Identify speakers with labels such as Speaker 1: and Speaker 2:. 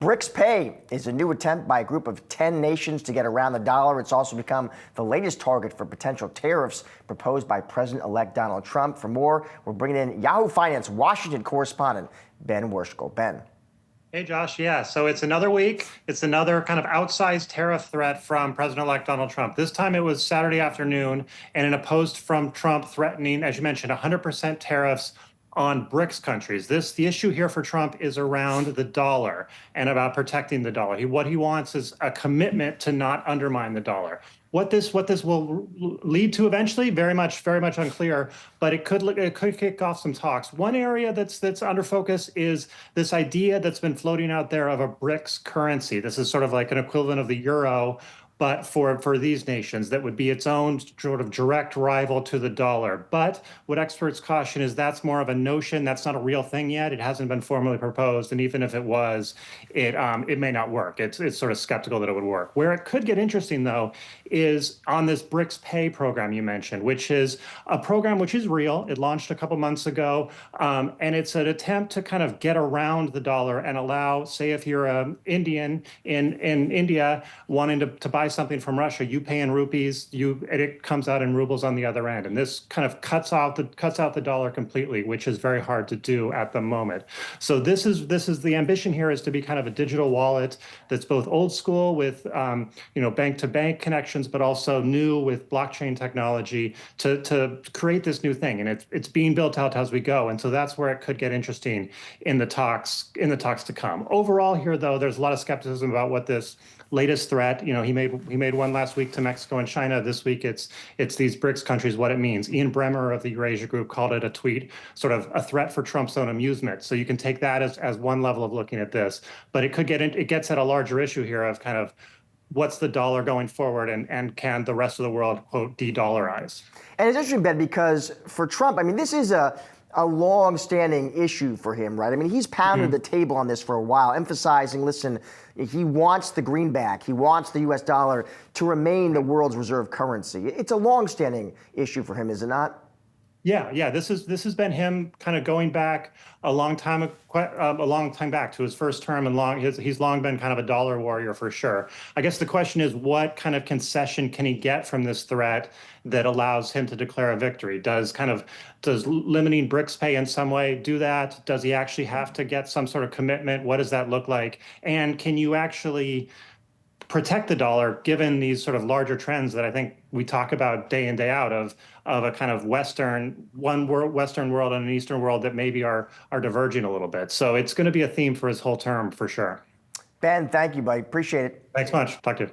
Speaker 1: BRICS Pay is a new attempt by a group of 10 nations to get around the dollar. It's also become the latest target for potential tariffs proposed by President-elect Donald Trump. For more, we're bringing in Yahoo Finance Washington correspondent Ben Worshkel. Ben.
Speaker 2: Hey, Josh. Yeah, so it's another week. It's another kind of outsized tariff threat from President-elect Donald Trump. This time it was Saturday afternoon, and in a post from Trump threatening, as you mentioned, 100% tariffs on BRICS countries. The issue here for Trump is around the dollar and about protecting the dollar. What he wants is a commitment to not undermine the dollar. What this will lead to eventually, very much unclear, but it could kick off some talks. One area that's under focus is this idea that's been floating out there of a BRICS currency. This is sort of like an equivalent of the euro, but for these nations that would be its own sort of direct rival to the dollar. But what experts caution is that's more of a notion. That's not a real thing yet. It hasn't been formally proposed, and even if it was, it may not work. It's sort of skeptical that it would work. Where it could get interesting, though, is on this BRICS Pay program you mentioned, which is a program which is real. It launched a couple months ago, and it's an attempt to kind of get around the dollar and allow, say, if you're an Indian in India wanting to buy something from Russia, you pay in rupees, it comes out in rubles on the other end, and this kind of cuts out the dollar completely, which is very hard to do at the moment. So this is the ambition here, is to be kind of a digital wallet that's both old school with bank-to-bank connections, but also new with blockchain technology to create this new thing, and it's being built out as we go, and so that's where it could get interesting in the talks to come. Overall, here though, there's a lot of skepticism about what this latest threat. He made one last week to Mexico and China. This week it's these BRICS countries, what it means. Ian Bremmer of the Eurasia Group called it a tweet, sort of a threat for Trump's own amusement. So you can take that as one level of looking at this, but it gets at a larger issue here of kind of what's the dollar going forward, and can the rest of the world, quote, de-dollarize?
Speaker 1: And it's interesting, Ben, because for Trump, I mean, this is a long-standing issue for him, right? I mean, he's pounded the table on this for a while, emphasizing, listen, he wants the greenback, he wants the U.S. dollar to remain the world's reserve currency. It's a long-standing issue for him, is it not?
Speaker 2: Yeah. This has been him kind of going back a long time back to his first term, and he's long been kind of a dollar warrior for sure. I guess the question is, what kind of concession can he get from this threat that allows him to declare a victory? Does limiting BRICS Pay in some way do that? Does he actually have to get some sort of commitment? What does that look like? And can you actually protect the dollar given these sort of larger trends that I think we talk about day in, day out of a kind of Western world and an Eastern world that maybe are diverging a little bit. So it's going to be a theme for his whole term for sure.
Speaker 1: Ben, thank you, buddy. Appreciate it.
Speaker 2: Thanks much. Talk to you.